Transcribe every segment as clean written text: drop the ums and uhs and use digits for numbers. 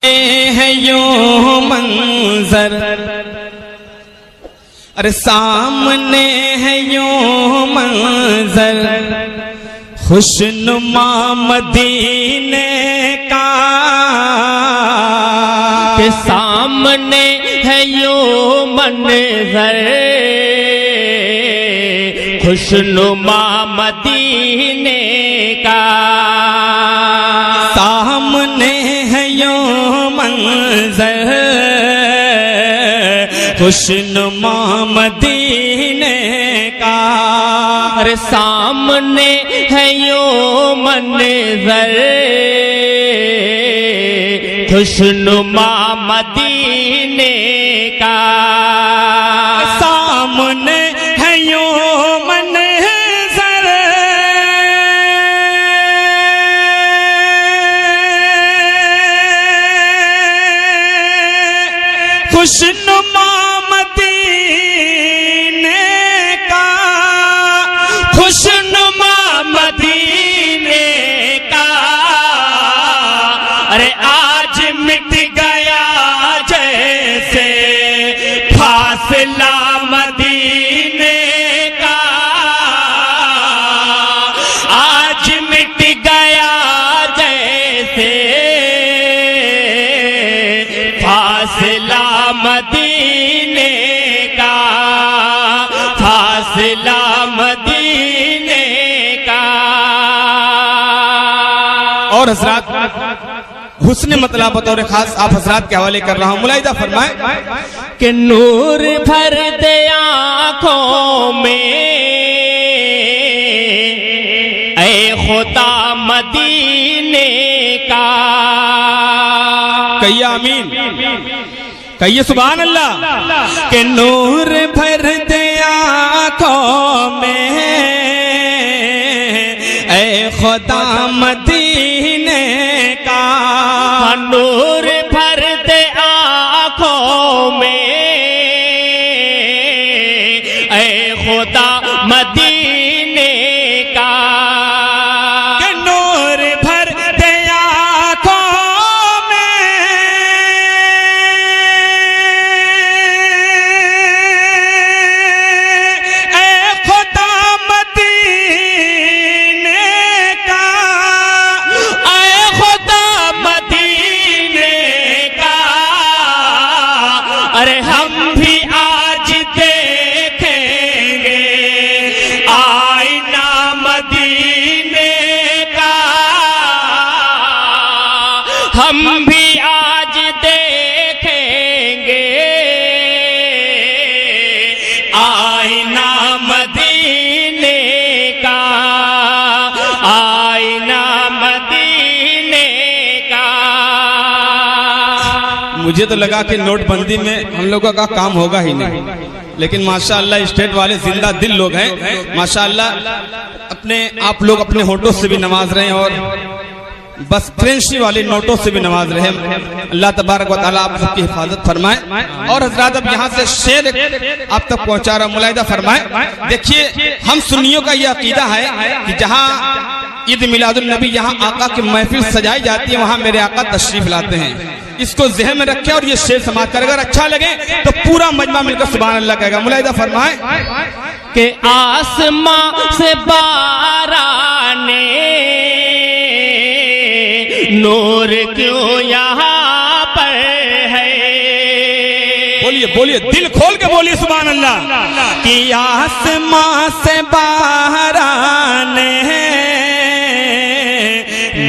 है यो मंजर, अरे सामने है यो मंजर, खुशनुमा मदीने का, के सामने है यो मंजर, खुशनुमा मदीने का। सामने है यो मंजर, खुशनुमा मदीने का। अरे सामने है यो मंजर, खुशनुमा मदीने का। सामने है यो मंजर, खुशनुमा मदीने का, खुशनुमा मदीने का। अरे आज मिट गया जैसे फासला मदीने का, आज मिट गया जैसे फासला मदीने का, फासला मदीने का। और हजरात हुस्न मतलब बतौर खास आप हजरात के हवाले कर रहा हूं, मुलाहिदा फरमाए कि नूर भर दे आँखों में ऐ खुदा मदीने का। कहिए आमीन, कहिए सुभान अल्लाह। कि नूर भर दे आँखों में ऐ खुदा मदीने का। नूर भर दे आँखों में ऐ खुदा मदीने का। कि नूर भर दे आँखों में ऐ खुदा मदीने का, ऐ खुदा मदीने का। अरे हम भी आज देखेंगे आईना मदीने का, हम भी आज देखेंगे आईना मदीने का, आईना मदीने का। मुझे तो लगा कि नोटबंदी में हम लोगों का काम होगा ही नहीं, लेकिन माशाअल्लाह स्टेट वाले जिंदा दिल लोग हैं माशाअल्लाह। अपने आप लोग अपने होठों से भी नमाज रहे हैं और बस करेंसी वाले नोटों से भी नमाज रहे। अल्लाह तबारक व तआला आप सबकी हिफाजत फरमाए। और हजरात अब यहाँ से शेर आप तक पहुँचा रहा, मुलाहिदा फरमाए। देखिए हम सुन्नियों का यह अकीदा है कि जहाँ ईद मिलादुल नबी यहाँ आका की महफिल सजाई जाती है वहाँ मेरे आका तशरीफ लाते हैं। इसको ज़हन में रखें और ये शेर समाज कर, अगर अच्छा लगे तो पूरा मजमा मिलकर सुभान अल्लाह कहेगा। मुलाहिदा फरमाए कि आसमां से बाराने नूर क्यों यहाँ पर है। बोलिए बोलिए, दिल खोल के बोलिए सुभान अल्लाह। कि आसमां से बाराने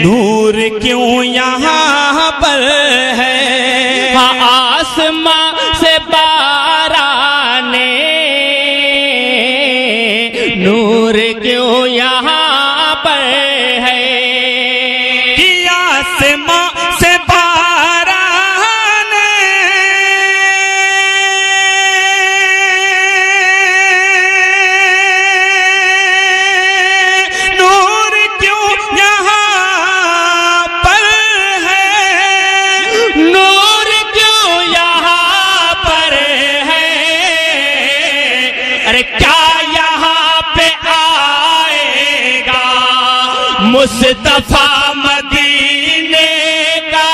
नूर क्यों यहाँ पर है। हाँ, आसमां से बाराने नूर क्यों यहाँ पर है। कि आसमां से बाराने नूर क्यों यहाँ पर है। नूर क्यों यहाँ पर है। अरे क्या यहाँ पे आएगा मुस्तफा मदीने का।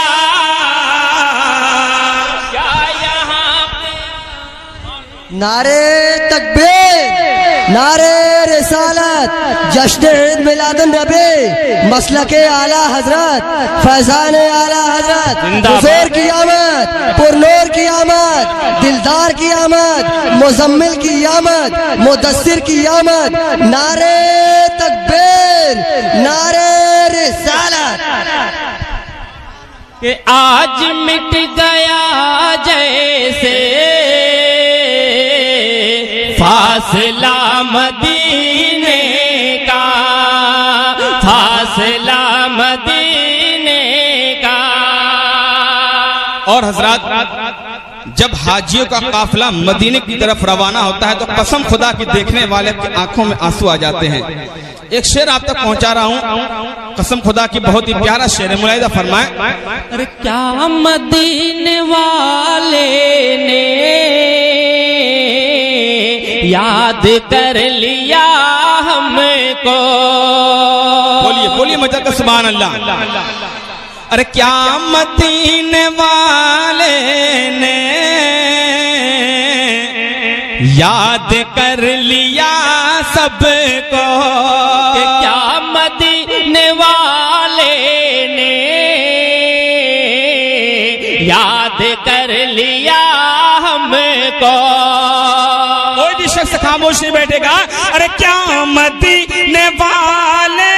नारे तकबीर, नारे रिसालत, जश्न ईद मिलादुन नबी, मसलके आला हजरत, फैजान आला हजरत, हुजूर की आमद, पुरनूर की आमद, दिलदार की आमद, मुजम्मिल की आमद, मुदस्सिर की आमद। नारे तकबीर, नारे रिसालत। कि आज मिट गया जैसे फासला मदीने का, फासला मदीने का। और हजरात, जब हाजियों का काफिला मदीने की तरफ रवाना होता है तो कसम खुदा की देखने वाले की आंखों में आंसू आ जाते हैं। एक शेर आप तक पहुंचा रहा हूं, कसम खुदा की बहुत ही प्यारा शेर है, मुलाहिजा फरमाए। अरे क्या मदीने वाले ने याद कर लिया हमको। बोलिए बोलिए मजा का सुभान अल्लाह। अरे क्या मदीने वाले ने याद कर लिया सबको। क्या मदीने वाले ने याद कर लिया हमको। कोई भी शख्स खामोश नहीं बैठेगा। अरे क्या मदीने वाले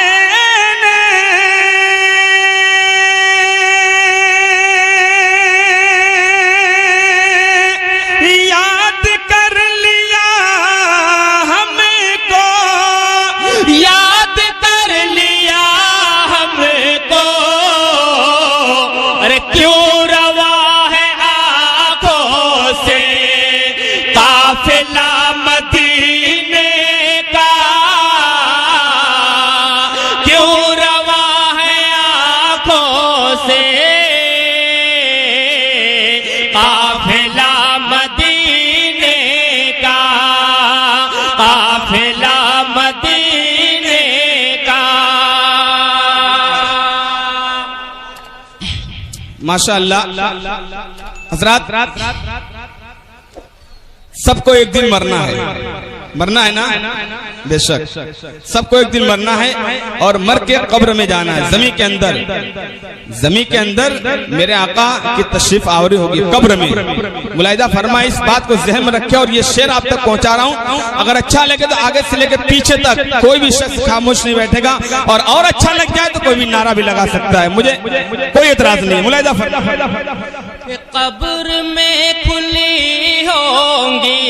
माशाअल्लाह। हजरात, सबको एक दिन मरना है ना, बेशक सबको एक दिन मरना है और मर के कब्र में जाना है। जमी के अंदर मेरे आका की तशरीफ आवरी होगी कब्र में। मुलाहिजा फरमाए, इस बात को जहन में रखे और ये शेर आप तक पहुंचा रहा हूं। अगर अच्छा लगे तो आगे से लेकर पीछे तक कोई भी शख्स खामोश नहीं बैठेगा, और अच्छा लग जाए तो कोई भी नारा भी लगा सकता है, मुझे कोई एतराज नहीं है। मुलाहिजा फरमाए, कब्र में खुली होंगी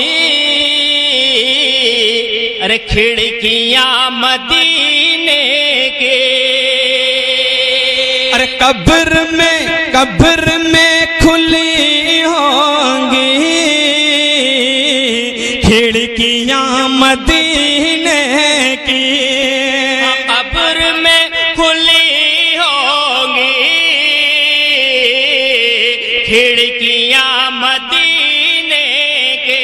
अरे खिड़कियां मदीने के। अरे कब्र में खुली होंगी खिड़कियां मदीने की। कब्र में खुली होंगी खिड़कियां मदीने के।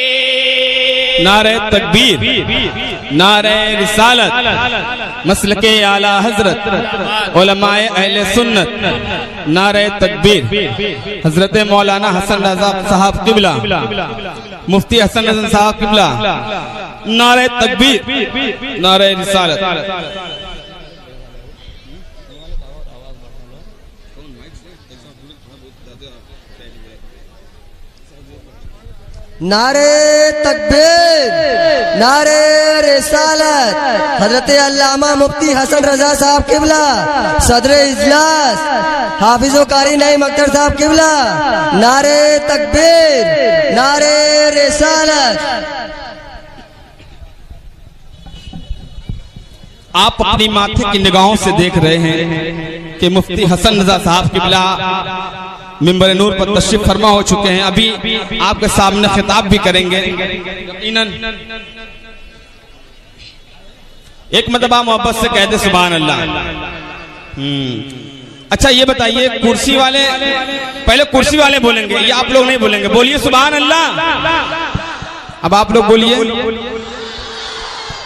नारे तकबीर, नारे रिसालत, मसलके आला हजरत, उलमाए अहले सुन्नत, नारे तकबीर। हजरत मौलाना हसन रजा साहब किबला, मुफ्ती हसन रजा साहब किबला, नारे तकबीर, नारे रिसालत। नारे तकबीर, नारे रिसालत। हजरत अल्लामा मुफ्ती हसन रजा साहब किबला, सदर इजलास हाफिज़ो कारी नईम अख्तर साहब किबला, नारे तकबीर, नारे रिसालत। आप अपनी माथे की निगाहों से देख रहे हैं कि मुफ्ती हसन रजा साहब किबला मिंबर नूर पर तशरीफ फरमा हो चुके हैं। अभी आपके सामने खिताब भी करेंगे। एक मरतबा मोहब्बत से कहते सुभान अल्लाह। अच्छा ये बताइए, कुर्सी वाले पहले कुर्सी वाले बोलेंगे, ये आप लोग नहीं बोलेंगे। बोलिए सुभान अल्लाह। अब आप लोग बोलिए।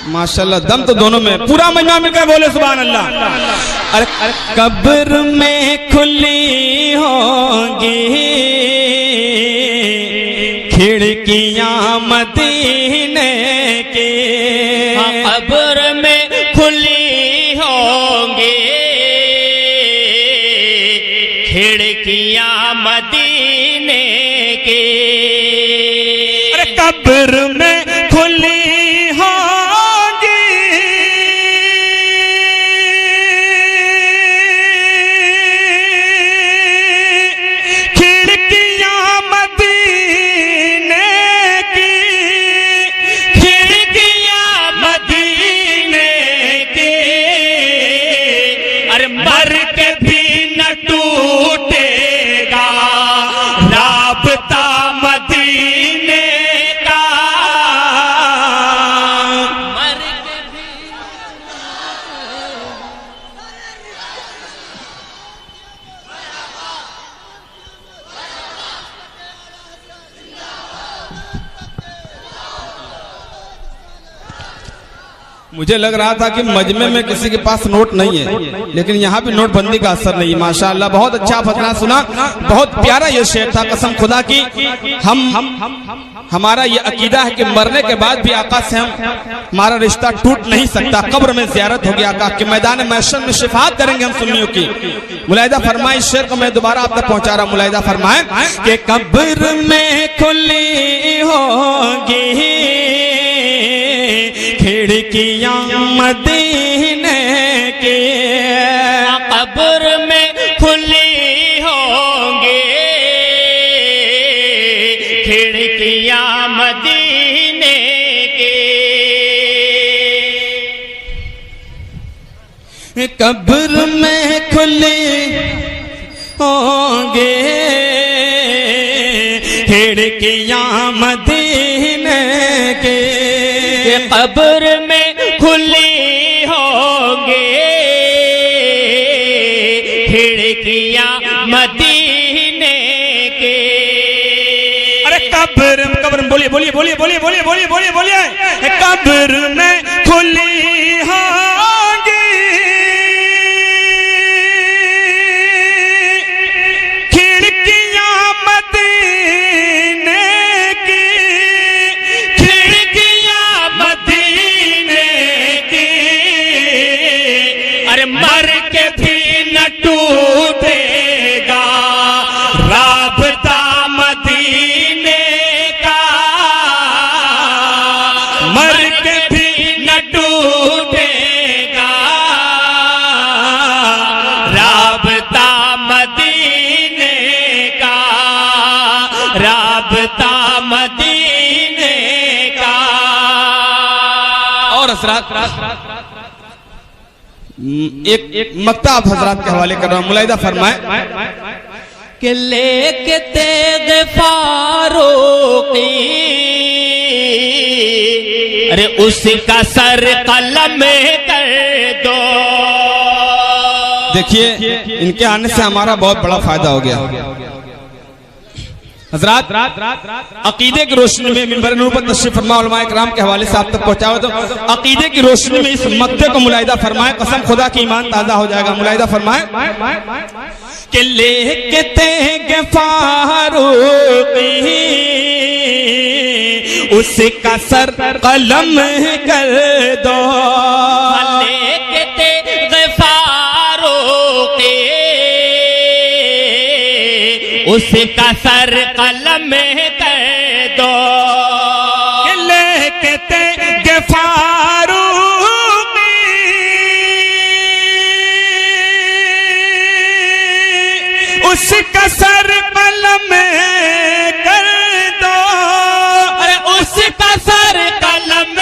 माशाल्लाह, दम तो दोनों में, पूरा मजमा मिलकर बोले सुभान अल्लाह। अरे कब्र में खुली होंगी खिड़कियां मदीने की कब्र में खुली होंगी, खिड़कियां मदीने की। अरे कब्र में खुली होंगी, खिड़कियां मदीने की, खिड़कियां मदीने की। अरे मर के भी न टूटेगा राबता मदीने का। मर के भी मुझे लग रहा था कि मजमे में किसी के पास नोट नहीं है, लेकिन यहाँ भी नोटबंदी का असर नहीं है। माशाअल्लाह बहुत अच्छा फतरा सुना, बहुत प्यारा ये शेर था। कसम खुदा की हमारा ये अकीदा है कि मरने के बाद भी आका से हमारा रिश्ता टूट नहीं सकता। कब्र में ज़ियारत होगी, आका के मैदान महशर में शिफात करेंगे हम सुन्नियों की। मुलाहिदा फरमाए, इस शेर को मैं दोबारा आप तक पहुंचा रहा हूँ। मुलाहिदा फरमाए कि कब्र में खुली होगी खिड़कियां मदीने की, कब्र में खुली होंगी, खिड़कियां मदीने की। कब्र में खुली होंगे खिड़कियां मदीने की, कब्र में खुली होंगी, खिड़कियां मदीने की। अरे कब्र कब्र बोलिए बोलिए बोलिए बोलिए बोलिए बोलिए बोलिए बोलिए कब्र में खुली होंगी खिड़कियां मदीने की, खिड़कियां मदीने की। अरे मर के भी न टूटेगा राबता मदीने का, मर के भी न टूटेगा राबता मदीने का, राबता मदीने का। और हजरात एक मक्ता आप हजरात के हवाले कर रहा हूं। मुलाहिदा फरमाए कि लेके तेग फारूकी, अरे उसका सर कलम कर दो। देखिए इनके आने से हमारा बहुत बड़ा फायदा हो गया। हजरात अकीदे की रोशनी में मिंबर नूर पर तशरीफ फरमा उलमाए किराम के हवाले से आप तक पहुंचाओ तो अकीदे की रोशनी में इस मक्ते को मुलाहिदा फरमाए, कसम खुदा की ईमान ताजा हो जाएगा। मुलाहिदा फरमाए कि लेके तेगे फारूकी उसका सर कलम कर दो, लेके तेग फारूकी उसका सर कलम कर दो। लेके तेगे फारूकी उसका सर कलम कर दो, अरे उसका सर कलम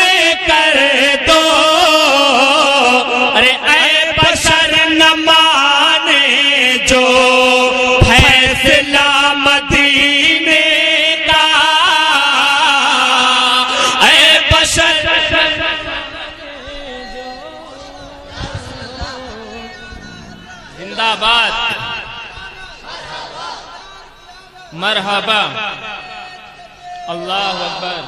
कर दो। अरे ऐ बशर न माने जो फैसला मदीने का, ऐ बशर जिंदाबाद, मरहबा, अल्लाह अकबर।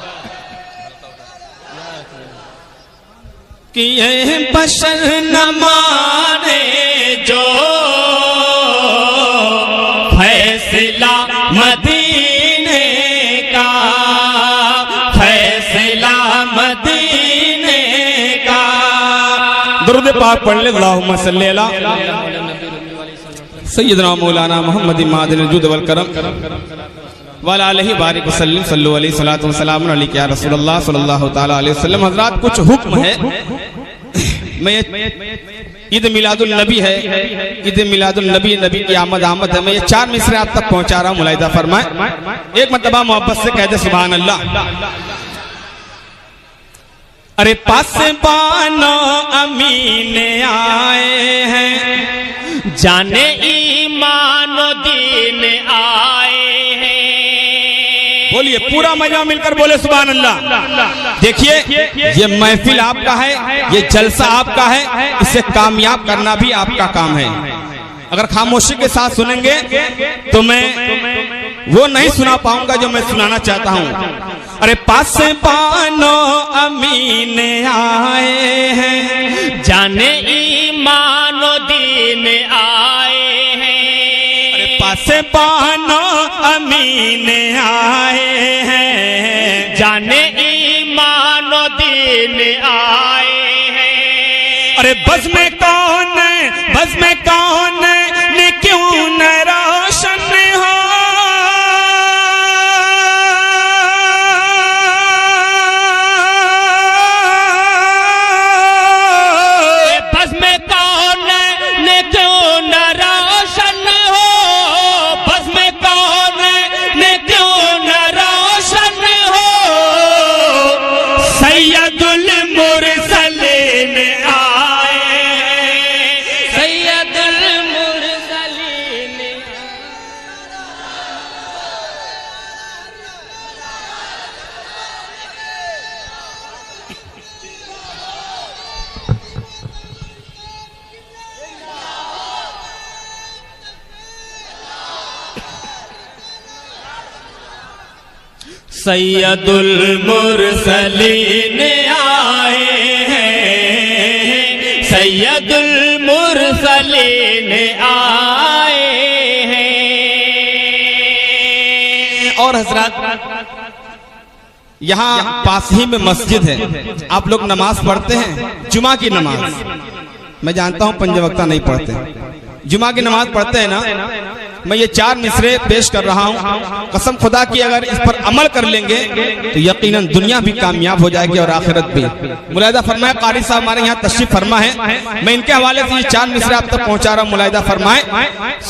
कि ये बशर न माने जो फैसला मदीने का, दुआ पढ़ ले, अल्लाहुम्मा सल्ली अला सय्यदना मौलाना मोहम्मद मादिल जुद वल करम वाला अलैहि बारिक वसल्लम सल्लु अलैहि सलातु वस्सलाम अलैका या रसूलुल्लाह सल्लल्लाहु तआला अलैहि वसल्लम। हजरात कुछ हुक्म है, मैं ईद मिलादुल नबी है, ईद मिलादुल नबी, नबी की आमद है। मैं ये 4 मिसरे आप तक पहुंचा रहा हूँ, मुलाहिदा फरमाए। एक मरतबा मोहब्बत से कह दे सुभान अल्लाह। अरे पास बानो अमीने आए हैं, जाने ईमान दीन आए हैं। बोलिए पूरा मजा मिलकर बोले सुभान अल्लाह। देखिए ये महफिल आपका है, ये जलसा आपका है, इसे कामयाब करना भी आपका काम है। अगर खामोशी के साथ सुनेंगे तो मैं वो नहीं सुना पाऊंगा जो मैं सुनाना चाहता हूँ। अरे पास पानो अमीने आए हैं, जाने ईमान दीन आए हैं। अरे पास पानो अमीने आए हैं, जाने ईमान दीन आए हैं। अरे बस में कौन है, बस में कौन है, ने क्यों न रोशन हो। बस में कौन ने क्यों न रोशन हो, बस में कौन ने क्यों न रोशन हो। सैयदुल मुरसलीन आए, सैयदुल मुरसलीन। सैयदुल मुरसलीन आए हैं, सैयदुल मुरसलीन आए हैं। और हजरत यहाँ पास ही में मस्जिद है, आप लोग नमाज पढ़ते हैं, जुमा की नमाज। मैं जानता हूँ पंजवक्ता नहीं पढ़ते, जुमा की नमाज पढ़ते हैं ना। मैं ये 4 मिसरे पेश कर रहा हूँ, कसम खुदा की अगर इस पर अमल कर लेंगे तो यकीनन दुनिया भी कामयाब हो जाएगी और आखिरत भी। मुलाहिदा फरमाए, कारी साहब हमारे यहाँ तशरीफ फरमा है, मैं इनके हवाले से ये 4 मिसरे आप तक पहुँचा रहा हूँ। मुलाहिदा फरमाए,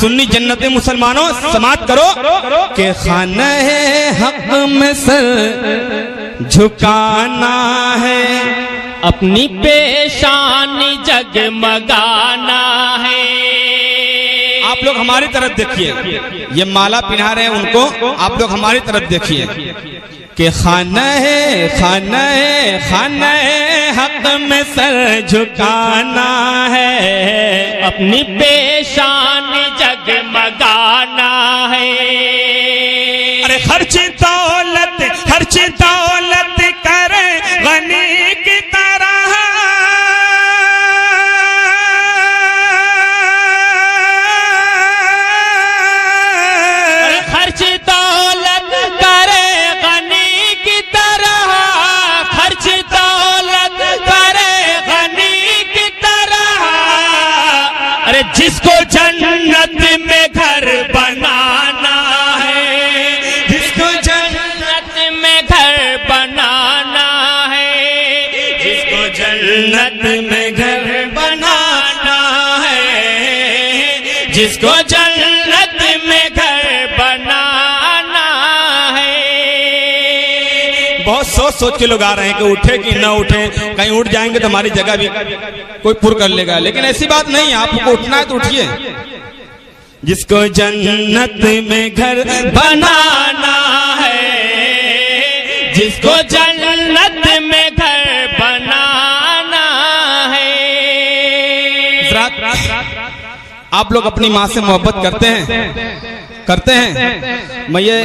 सुन्नी जन्नती मुसलमानों समात करो के खाना है हक में सर झुकाना है, अपनी पेशानी जगमगाना है। आप लोग हमारी तरफ देखिए, ये माला पिन्हा रहे हैं उनको, आप लोग हमारी तरफ देखिए कि खाना है, खाना है, खाना है हक में सर झुकाना है, अपनी पेशानी जगमगाना है। अरे खर्च दौलत करे गनी की तरह, खर्च दौलत करे गनी की तरह, खर्च दौलत करे गनी की तरह। अरे जिसको जन्नत में घर बनाना है, जिसको जन्नत में घर बनाना है, जिसको जन्नत में घर बनाना है, जिसको जन्नत में घर बनाना है। बहुत सोच के लोग आ रहे हैं कि उठे कि ना उठे, कहीं उठ जाएंगे तो हमारी जगह भी कोई पुर कर लेगा, लेकिन ऐसी बात नहीं है, आपको उठना है तो उठिए। जिसको जन्नत में घर बनाना है, जिसको जन्नत में घर बनाना है। आप लोग अपनी माँ से मोहब्बत करते हैं। मैं ये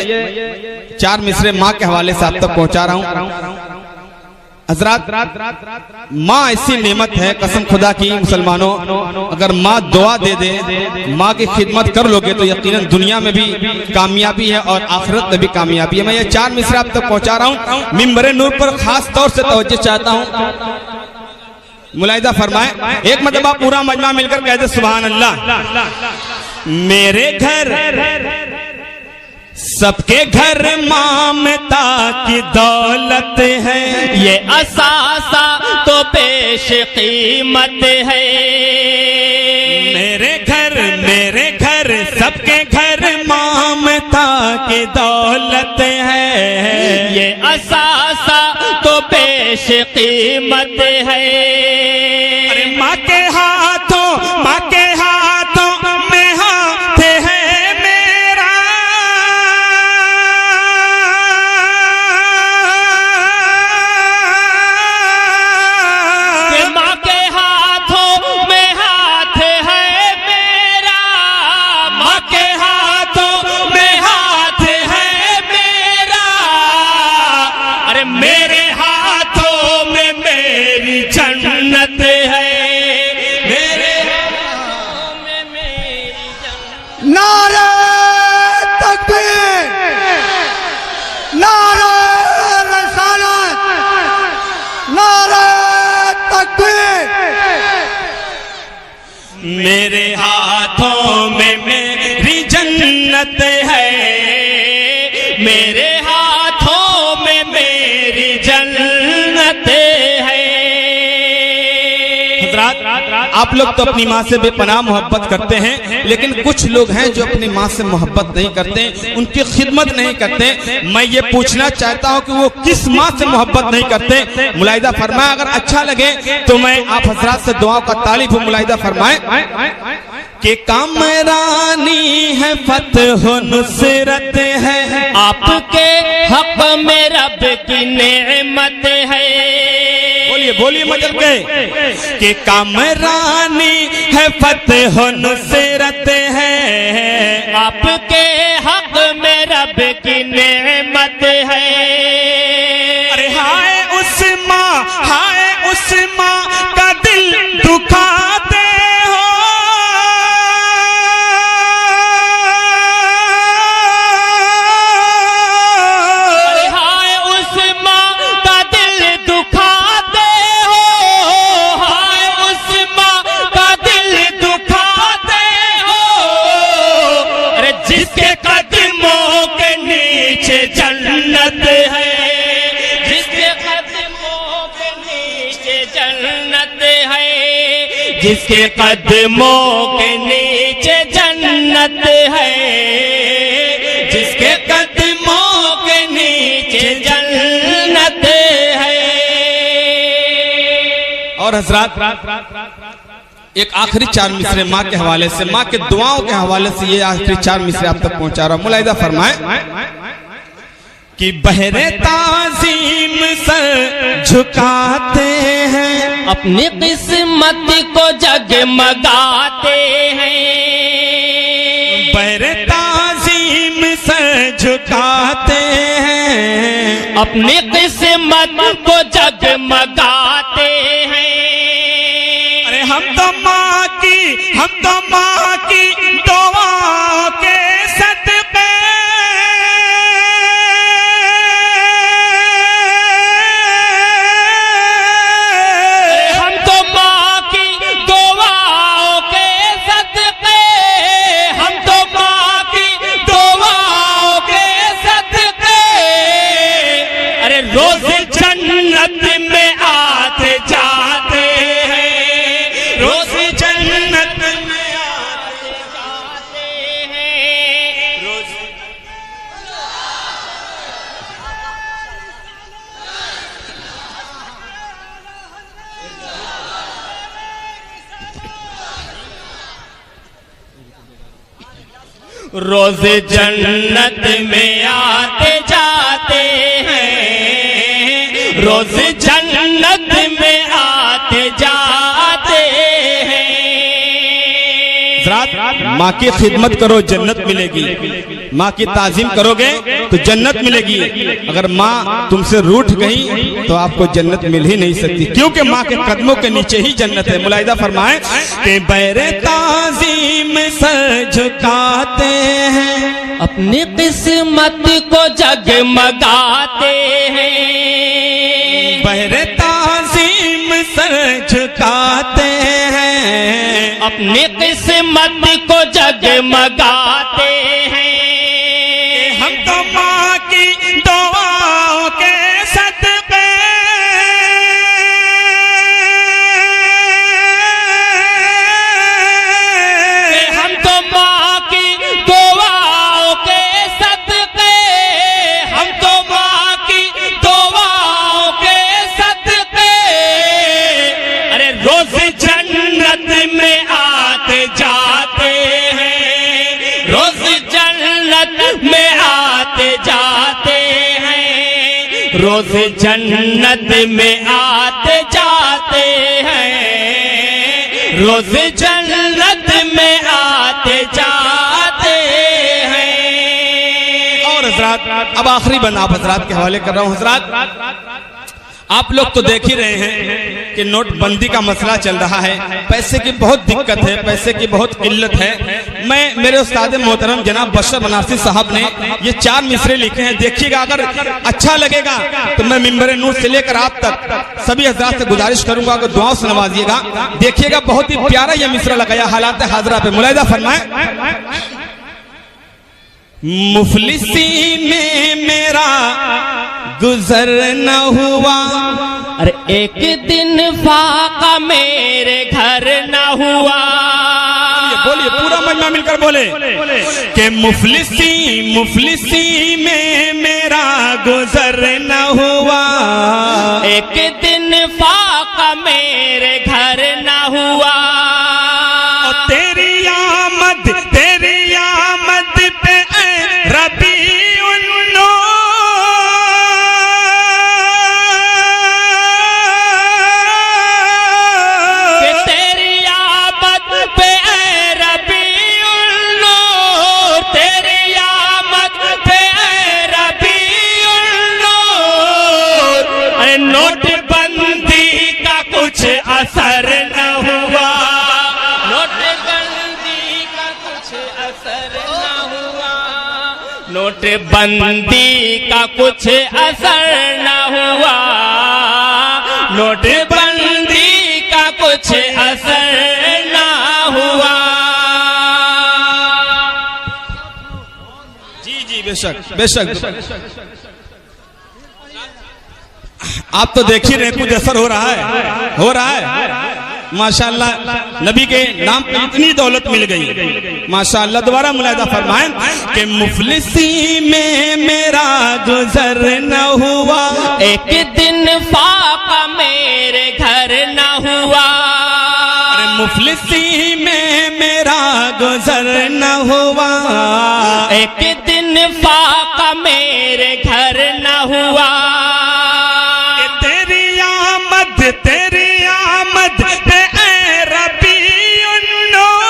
4 मिसरे माँ के हवाले से आप तक पहुंचा रहा हूँ। हजरात माँ ऐसी नेमत है, कसम खुदा की मुसलमानों, अगर माँ दुआ दे दे, माँ की खिदमत कर लोगे तो यकीनन दुनिया में भी कामयाबी है और आखिरत में भी कामयाबी है। मैं ये 4 मिसरे आप तक पहुंचा रहा हूँ। मिंबर नूर पर खास तौर से तवज्जो चाहता हूँ। मुलाहिदा फरमाए, एक मरतबा पूरा मजमा मिलकर कहते सुभान अल्लाह। मेरे घर सबके घर ममता की दौलत है, ये असासा तो पेश कीमत है। मेरे घर सबके घर ममता की दौलत है, ये असासा तो पेश कीमत है। अरे माँ के हाथों में हाथ है मेरा, कि माँ के हाथों में हाथ है मेरा, माँ के हाथों में हाथ है मेरा, अरे मेरे हाथों में मेरी जन्नत है, मेरे हाथों में मेरी जन्नत। नारे तकबीर, नारे रिसालत, नारे तकबीर। मेरे हाथों में मेरी जन्नत है, मेरे हाथों में मेरी जन्नत है। हज़रात, आप लोग तो अपनी माँ से बेपनाह मोहब्बत करते हैं, लेकिन कुछ लोग हैं जो अपनी माँ से मोहब्बत नहीं करते, उनकी खिदमत नहीं करते। मैं ये पूछना चाहता हूँ कि वो किस माँ से मोहब्बत नहीं करते। मुलाहिदा फरमाए, अगर अच्छा लगे तो मैं आप हजरात से दुआओं का तालिब हूँ। मुलाहिदा फरमाए कि कामरानी है फतह नुसरत है, आपके हक में रब की नेमत है। बोलिए मजल के कि कामरानी है फतह नुसरत है, आपके हक में रब की नेमत है। अरे हाय उस माँ का दिल दुखाते हो, अरे हाय उस माँ का दिल दुखाते हो, हाय उस माँ का दिल दुखाते हो। अरे जिसके कदमों के नीचे जन्नत है, जिसके कदमों के नीचे जन्नत है, जिसके कदमों के नीचे जन्नत है, जिसके कदमों के नीचे जन्नत है। और हजरात एक आखिरी 4 मिसरे माँ के हवाले से, माँ के दुआओं के हवाले से ये आखिरी 4 मिसरे आप तक पहुंचा रहा हूं। मुलाहिदा फरमाए कि बहरे ताज़ीम सर झुकाते हैं, अपनी किस्मत को जगमगाते हैं, बहरे ताज़ीम सर झुकाते हैं, अपनी किस्मत को जगमगाते हैं। अरे हम तो माँ की दुआओं के सदक़े, हम तो माँ की दुआओं के सदक़े, हम तो माँ की दुआओं के सदक़े, अरे रोज़ जन्नत में आते जाते हैं, रोज़ जन्नत में आते जाते हैं, रोज़। रोज जन्नत में आते जाते हैं, रोज जन्नत में आते जाते हैं। माँ की खिदमत करो जन्नत मिलेगी, माँ की ताजीम करोगे तो जन्नत मिलेगी। अगर माँ तुमसे रूठ गई तो आपको जन्नत मिल ही नहीं सकती, क्योंकि माँ के कदमों के नीचे ही जन्नत है। मुलाहिदा फरमाए कि बैरे ताजीम सर झुकाते हैं, अपनी किस्मत को जगमगाते हैं, बैरे ताजीम सर झुका अपनी किस्मत को जगमगाते हैं। हम तो माँ की दुआओं के सदके हम तो माँ की दुआओं के सदके, हम तो माँ की दुआओं के सदके, अरे रोज जन्नत में आते जाते हैं, रोज जन्नत में आते जाते हैं, रोज जन्नत में आते जाते हैं, रोज जन्नत में आते जाते हैं। और हजरात, अब आखिरी बंद आप हजरात के हवाले कर रहा हूँ। हजरात, आप लोग तो देख ही रहे हैं कि नोटबंदी का मसला चल रहा है, पैसे की बहुत दिक्कत है, पैसे की बहुत किल्लत है। मैं मेरे उस्ताद मोहतरम जनाब बशर बनारसी साहब ने ये 4 मिसरे लिखे हैं, देखिएगा, अगर अच्छा लगेगा तो मैं मिंबर नूर से लेकर आप तक सभी हजरात से गुजारिश करूंगा कि दुआओं से नवाजिएगा। देखिएगा, बहुत ही प्यारा ये मिसरा लगाया हालात हाजरा पे, मुलाहिजा फरमाए। मुफलिसी में मेरा गुजर न हुआ, अरे एक दिन फाका मेरे घर न हुआ। बोलिए, पूरा मजमा मिलकर बोले कि मुफलिसी में मेरा गुजर न हुआ, एक दिन फाका मेरे घर न हुआ। और तेरी आमद पे रबीउन नूर, तेरी आमद पे रबीउन नूर, तेरी आमद पे रबीउन नूर, अरे नोटबंदी का कुछ असर न हुआ, नोटबंदी का कुछ असर न हुआ, नोटबंदी का कुछ असर न हुआ, नोटबंदी का कुछ असर न हुआ। जी जी, बेशक बेशक, आप तो देख ही रहे कुछ असर हो रहा है माशाअल्लाह। नबी के नाम पे इतनी दौलत मिल गई माशाअल्लाह। दोबारा मुलाहिजा फरमाएं कि मुफलिसी में मेरा गुजर न हुआ, एक दिन फाका मेरे घर न हुआ, अरे मुफलिसी में मेरा गुजर न हुआ, एक दिन फाका मेरे घर न हुआ। तेरी आमद पे ऐ रबीउन नूर,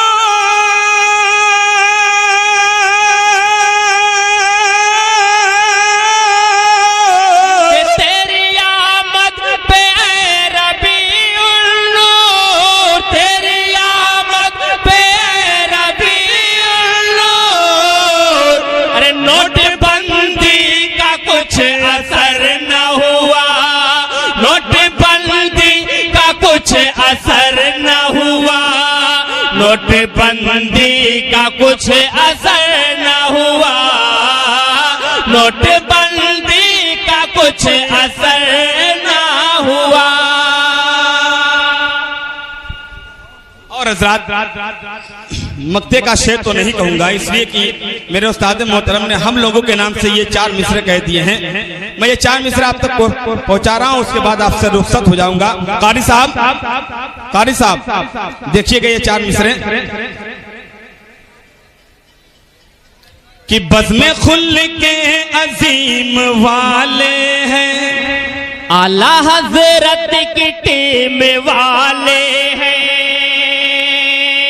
तेरी आमद पे ऐ रबीउन नूर, तेरी आमद पे ऐ रबीउन नूर, अरे नोटबंदी का कुछ असर न हुआ, नोटबंदी का कुछ असर न हुआ, नोटबंदी का कुछ असर न हुआ, नोटबंदी का कुछ असर न हुआ। और हजरात, मक्ते का शेर तो नहीं कहूंगा, इसलिए कि मेरे उस्ताद मोहतरम ने हम लोगों के नाम से ये 4 मिसरे कह दिए हैं। मैं ये 4 मिसरे आप तक पहुंचा रहा हूं, उसके बाद आपसे रुखसत हो जाऊंगा। कारी साहब देखिएगा ये 4 मिसरे कि बज़्म खुल के अजीम वाले हैं, आला हजरत की टीम वाले हैं।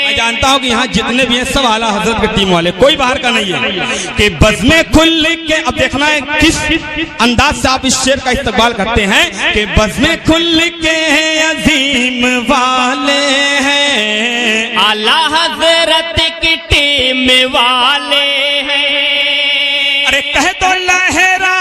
मैं जानता हूं कि यहाँ जितने भी हैं सब आला हजरत की टीम वाले, कोई बाहर का नहीं है। कि बज़्म खुल के, अब देखना है किस अंदाज से आप इस शेर का इस्तेमाल करते हैं कि बज़्म खुल के अजीम वाले हैं, आला हजरत की टीम वाले हैं। अरे कह तो लहरा